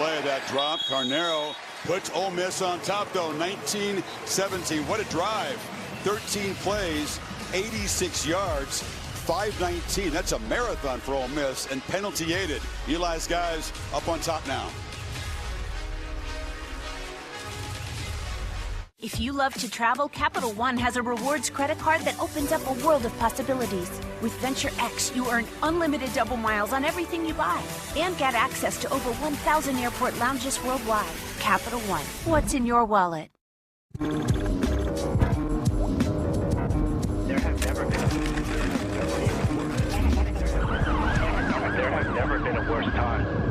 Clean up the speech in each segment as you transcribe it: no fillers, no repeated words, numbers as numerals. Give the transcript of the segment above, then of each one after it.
play of that drop. Carnero puts Ole Miss on top, though. 19-17. What a drive. 13 plays, 86 yards, 519. That's a marathon for Ole Miss, and penalty aided. Eli's guys up on top now. If you love to travel, Capital One has a rewards credit card that opens up a world of possibilities. With Venture X, you earn unlimited double miles on everything you buy and get access to over 1,000 airport lounges worldwide. Capital One, what's in your wallet? There has never been a worse time.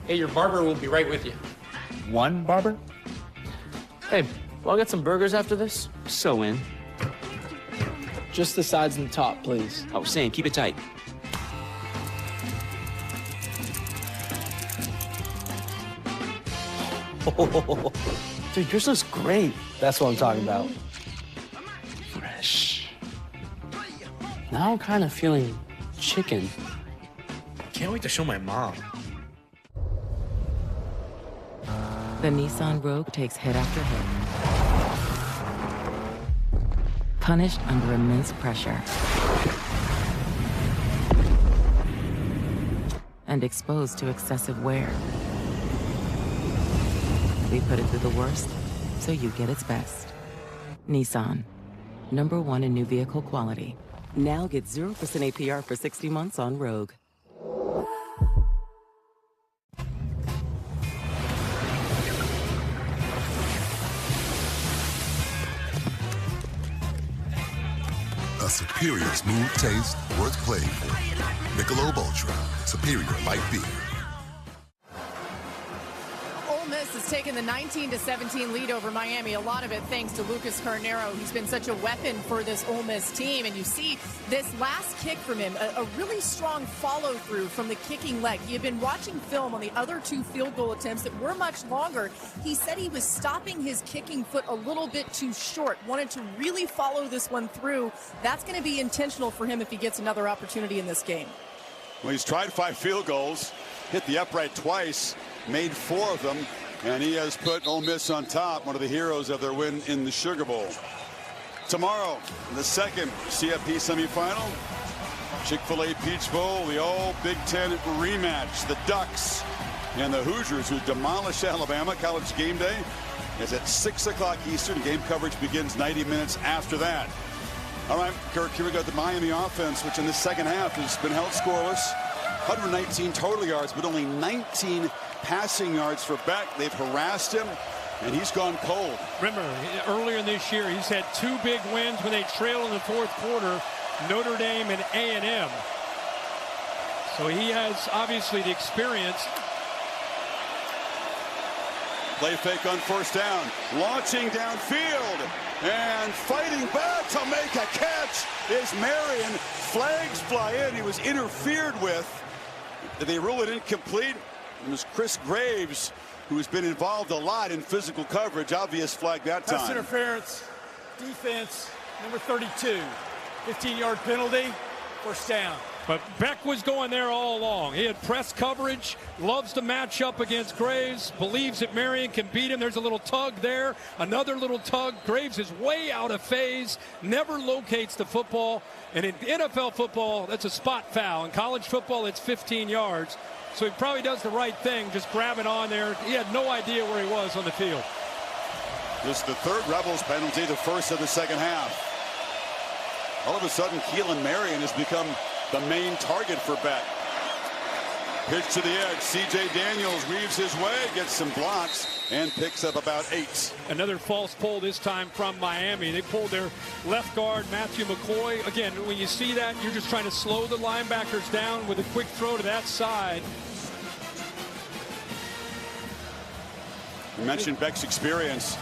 Hey, your barber will be right with you. One barber? Hey, well, I'll get some burgers after this. So in. Just the sides and the top, please. Oh, Sam, keep it tight. Dude, yours looks great. That's what I'm talking about. Fresh. Now I'm kind of feeling chicken. Can't wait to show my mom. The Nissan Rogue takes hit after hit. Punished under immense pressure. And exposed to excessive wear. We put it through the worst, so you get its best. Nissan. #1 in new vehicle quality. Now get 0% APR for 60 months on Rogue. A superior smooth taste worth playing for. Michelob Ultra, superior light beer. Ole Miss has taken the 19-17 lead over Miami. A lot of it thanks to Lucas Carnero. He's been such a weapon for this Ole Miss team. And you see this last kick from him, a really strong follow-through from the kicking leg. He had been watching film on the other 2 field goal attempts that were much longer. He said he was stopping his kicking foot a little bit too short, wanted to really follow this one through. That's going to be intentional for him if he gets another opportunity in this game. Well, he's tried 5 field goals, hit the upright twice, made 4 of them, and he has put Ole Miss on top, one of the heroes of their win in the Sugar Bowl. Tomorrow, the second CFP semifinal, Chick-fil-A Peach Bowl, the old Big Ten rematch. The Ducks and the Hoosiers, who demolished Alabama. College game day is at 6 o'clock Eastern. Game coverage begins 90 minutes after that. All right, Kirk, here we got the Miami offense, which in the second half has been held scoreless. 119 total yards, but only 19 passing yards for Beck. They've harassed him, and he's gone cold. Remember, earlier in this year, he's had 2 big wins when they trail in the 4th quarter, Notre Dame and A&M. So he has, obviously, the experience. Play fake on first down, launching downfield, and fighting back to make a catch is Marion. Flags fly in. He was interfered with. Did they rule it incomplete? It was Chris Graves, who has been involved a lot in physical coverage. Obvious flag that time. Pass interference, defense, number 32. 15-yard penalty, first down. But Beck was going there all along. He had press coverage, loves to match up against Graves, believes that Marion can beat him. There's a little tug there, another little tug. Graves is way out of phase, never locates the football. And in NFL football, that's a spot foul. In college football, it's 15 yards. So he probably does the right thing, just grabbing on there. He had no idea where he was on the field. This is the 3rd Rebels penalty, the first of the second half. All of a sudden, Keelan Marion has become the main target for Beck. Pitch to the edge. C.J. Daniels weaves his way, gets some blocks, and picks up about 8. Another false pull this time from Miami. They pulled their left guard, Matthew McCoy. Again, when you see that, you're just trying to slow the linebackers down with a quick throw to that side. You mentioned Beck's experience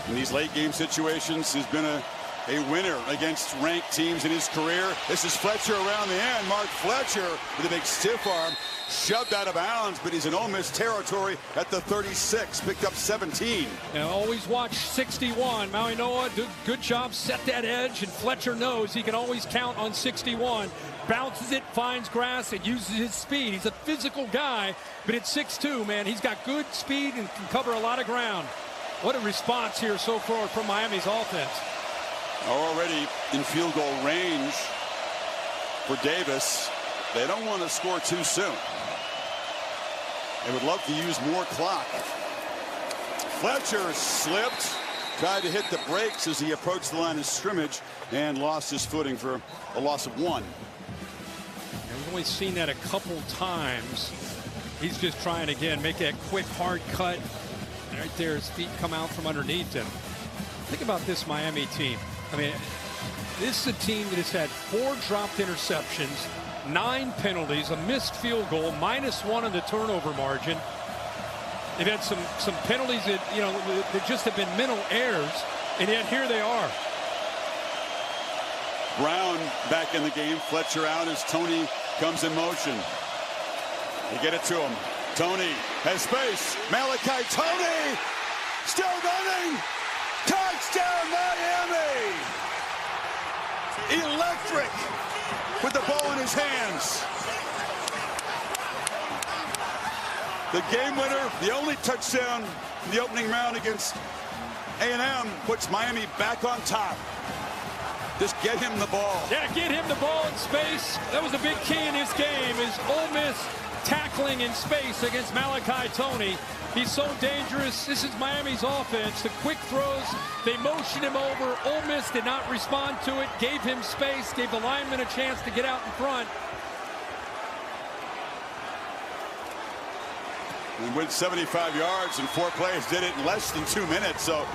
in these late game situations. He's been a a winner against ranked teams in his career. This is Fletcher around the end. Mark Fletcher with a big stiff arm. Shoved out of bounds, but he's in Ole Miss territory at the 36. Picked up 17. Now always watch 61. Maui Noa, good job, set that edge, and Fletcher knows he can always count on 61. Bounces it, finds grass, and uses his speed. He's a physical guy, but at 6'2", man, he's got good speed and can cover a lot of ground. What a response here so far from Miami's offense. Already in field goal range for Davis. They don't want to score too soon. They would love to use more clock. Fletcher slipped, tried to hit the brakes as he approached the line of scrimmage and lost his footing for a loss of 1. We've only seen that a couple times. He's just trying again, make that quick hard cut. And right there, his feet come out from underneath him. Think about this Miami team. I mean, this is a team that has had 4 dropped interceptions, 9 penalties, a missed field goal, -1 on the turnover margin. They've had some penalties that, you know, that just have been mental errors, and yet here they are. Brown back in the game. Fletcher out as Tony comes in motion. They get it to him. Tony has space. Malachi Tony still running. Touchdown Miami. Electric with the ball in his hands. The game winner, the only touchdown in the opening round against A&M, puts Miami back on top. Just get him the ball. Yeah, get him the ball in space. That was a big key in this game, is Ole Miss tackling in space against Malachi Tony. He's so dangerous. This is Miami's offense. The quick throws, they motioned him over. Ole Miss did not respond to it, gave him space, gave the lineman a chance to get out in front. We went 75 yards in 4 plays, did it in less than 2 minutes. So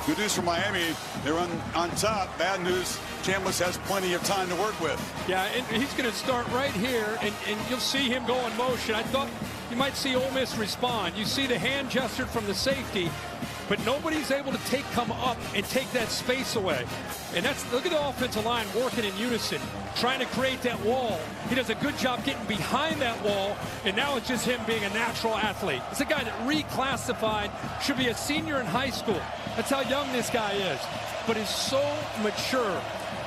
good news for Miami. They're on top. Bad news, Chambliss has plenty of time to work with. Yeah, and he's going to start right here, and you'll see him go in motion. I thought you might see Ole Miss respond. You see the hand gesture from the safety, but nobody's able to come up and take that space away. And look at the offensive line working in unison, trying to create that wall. He does a good job getting behind that wall, and now it's just him being a natural athlete. It's a guy that reclassified, should be a senior in high school. That's how young this guy is, but is so mature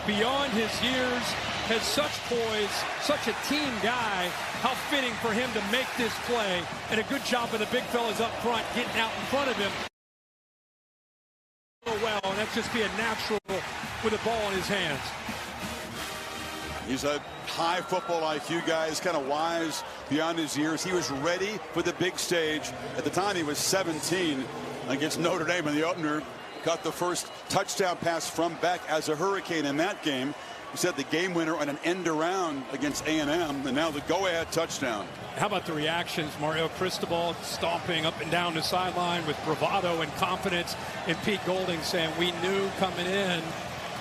beyond his years, has such poise, such a team guy. How fitting for him to make this play, and a good job of the big fellas up front getting out in front of him. Well, and that's just being natural with the ball in his hands. He's a high football IQ guy. He's kind of wise beyond his years. He was ready for the big stage. At the time, he was 17 against Notre Dame in the opener. Got the first touchdown pass from Beck as a Hurricane in that game. He set the game winner on an end around against A&M, and now the go-ahead touchdown. How about the reactions? Mario Cristobal stomping up and down the sideline with bravado and confidence, and Pete Golding saying, we knew coming in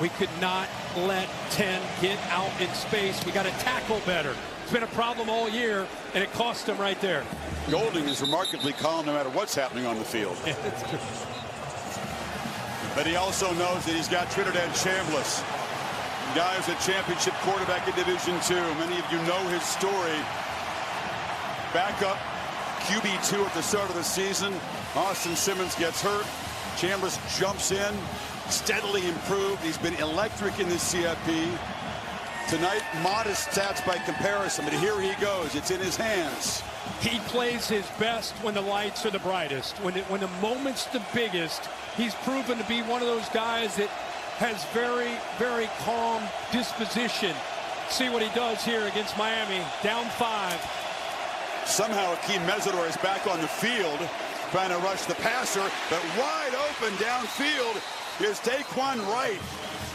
we could not let 10 get out in space. We got to tackle better. It's been a problem all year, and it cost him right there. Golding is remarkably calm no matter what's happening on the field. Yeah, that's true. But he also knows that he's got Trinidad Chambliss. Guy who's a championship quarterback in Division II. Many of you know his story. Backup QB2 at the start of the season. Austin Simmons gets hurt. Chambliss jumps in, steadily improved. He's been electric in this CFP. Tonight, modest stats by comparison, but here he goes. It's in his hands. He plays his best when the lights are the brightest, when the moment's the biggest. He's proven to be one of those guys that has very, very calm disposition. See what he does here against Miami, down 5. Somehow Akeem Mesidor is back on the field, trying to rush the passer, but wide open downfield is Daquan Wright.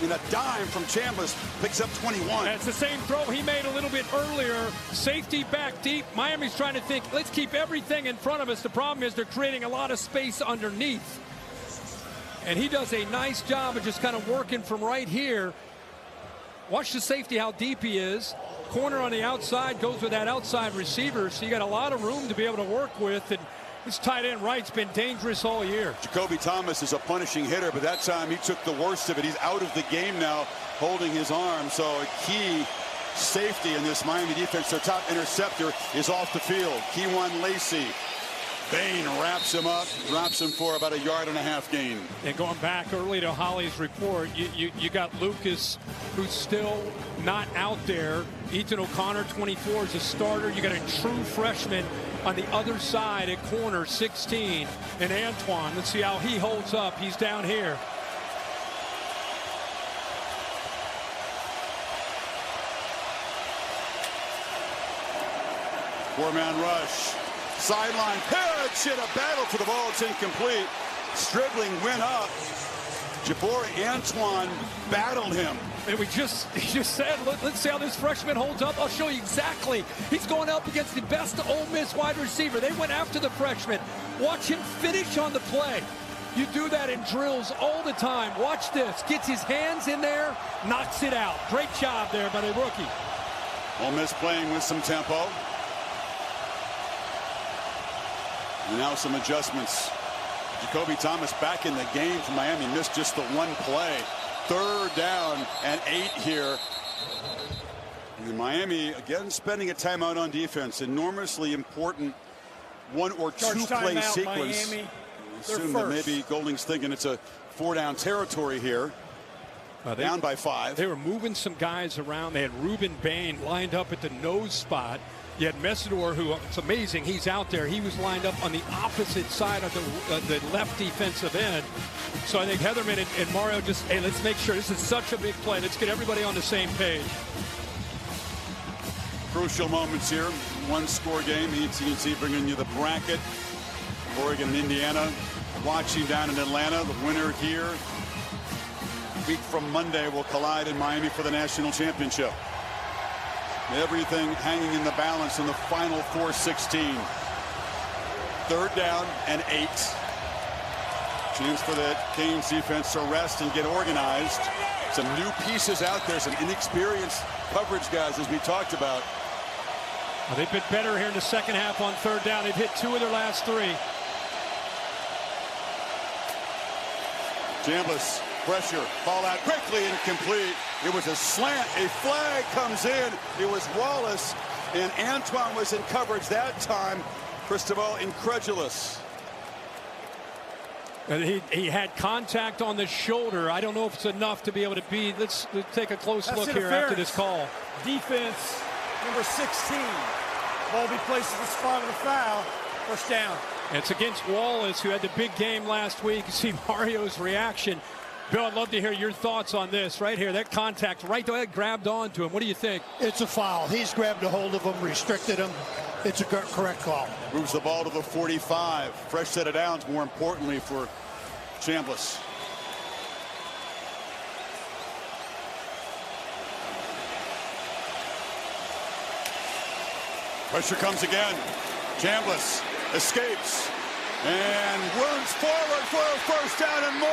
In a dime from Chambliss, picks up 21. That's the same throw he made a little bit earlier. Safety back deep. Miami's trying to think, let's keep everything in front of us. The problem is they're creating a lot of space underneath. And he does a nice job of just kind of working from right here. Watch the safety, how deep he is. Corner on the outside, goes with that outside receiver. So you got a lot of room to be able to work with. And This tight end right's been dangerous all year. Jacoby Thomas is a punishing hitter, but that time he took the worst of it. He's out of the game now, holding his arm. So a key safety in this Miami defense. Their top interceptor is off the field. Keywan Lacey. Bain wraps him up, drops him for about 1.5 yard gain. And going back early to Holly's report, you got Lucas, who's still not out there. Ethan O'Connor, 24, is a starter. You got a true freshman on the other side at corner, 16. And Antoine, let's see how he holds up. He's down here. Four-man rush. Sideline pitch and a battle for the ball. It's incomplete. Stribling went up. Jabor Antoine battled him. And he just said, let's see how this freshman holds up. I'll show you exactly. He's going up against the best Ole Miss wide receiver. They went after the freshman. Watch him finish on the play. You do that in drills all the time. Watch this. Gets his hands in there, knocks it out. Great job there by the rookie. Ole Miss playing with some tempo. And now some adjustments. Jacoby Thomas back in the game for Miami. Missed just the one play. 3rd down and 8 here. And Miami again spending a timeout on defense. Enormously important 1 or 2 play sequence. Miami. I assume that maybe Golding's thinking it's a 4-down territory here. Down by 5. They were moving some guys around. They had Ruben Bain lined up at the nose spot. You had Messidor, who, it's amazing, he's out there. He was lined up on the opposite side of the left defensive end. So I think Heatherman and Mario just, hey, let's make sure this is such a big play. Let's get everybody on the same page. Crucial moments here. 1-score game. AT&T bringing you the bracket. Oregon and Indiana watching down in Atlanta. The winner here, a week from Monday, will collide in Miami for the national championship. Everything hanging in the balance in the final 4:16. 3rd down and 8. Chance for the Canes defense to rest and get organized. Some new pieces out there, some inexperienced coverage guys, as we talked about. Well, they've been better here in the second half on 3rd down. They've hit 2 of their last 3. Chambliss, pressure, ball out quickly, incomplete. It was a slant. A flag comes in. It was Wallace, and Antoine was in coverage that time. Cristobal incredulous. And he had contact on the shoulder. I don't know if it's enough to be able to be. Let's take a close look here after this call. Defense, number 16. Ball be placed at the spot of the foul. 1st down. It's against Wallace, who had the big game last week. You see Mario's reaction. Bill, I'd love to hear your thoughts on this right here. That contact right there, grabbed onto him. What do you think? It's a foul. He's grabbed a hold of him, restricted him. It's a correct call. Moves the ball to the 45. Fresh set of downs, more importantly, for Chambliss. Pressure comes again. Chambliss escapes and runs forward for a 1st down and more.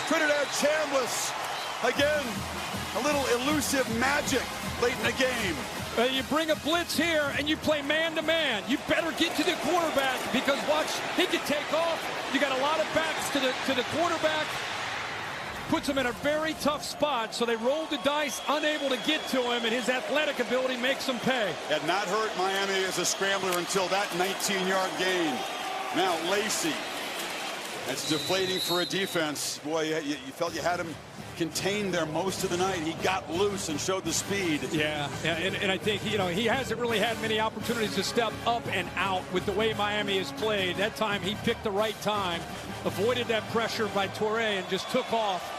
Trinidad Chambliss, again, a little elusive magic late in the game. You bring a blitz here and you play man-to-man. You better get to the quarterback because watch, he can take off. You got a lot of backs to the quarterback. Puts him in a very tough spot, so they rolled the dice, unable to get to him, and his athletic ability makes him pay. Had not hurt Miami as a scrambler until that 19-yard gain. Now Lacey. That's deflating for a defense. Boy, you felt you had him contained there most of the night. He got loose and showed the speed. Yeah, and I think, he hasn't really had many opportunities to step up and out with the way Miami has played. That time he picked the right time, avoided that pressure by Touré, and just took off.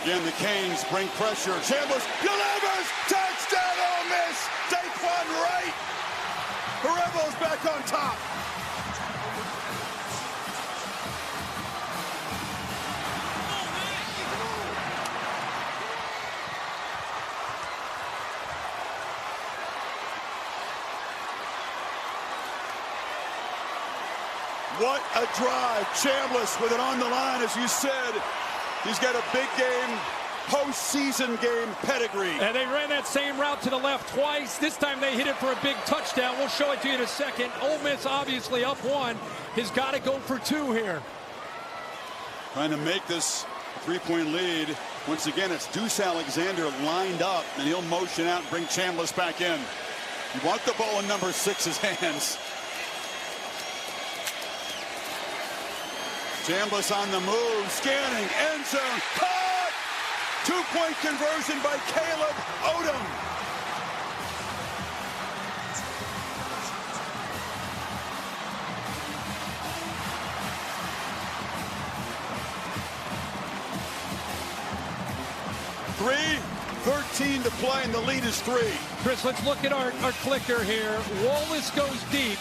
Again, the Canes bring pressure. Chambliss delivers. Touchdown, Ole Miss. Daquan Wright. The Rebels back on top. What a drive. Chambliss with it on the line, as you said. He's got a big game postseason game pedigree. And they ran that same route to the left twice. This time they hit it for a big touchdown. We'll show it to you in a second. Ole Miss obviously up 1. Has got to go for 2 here. Trying to make this 3-point lead. Once again, it's Deuce Alexander lined up, and he'll motion out and bring Chambliss back in. You want the ball in number 6's hands. Chambliss on the move, scanning, end zone, caught! 2-point conversion by Caleb Odom. Three, 13 to play, and the lead is 3. Chris, let's look at our clicker here. Wallace goes deep.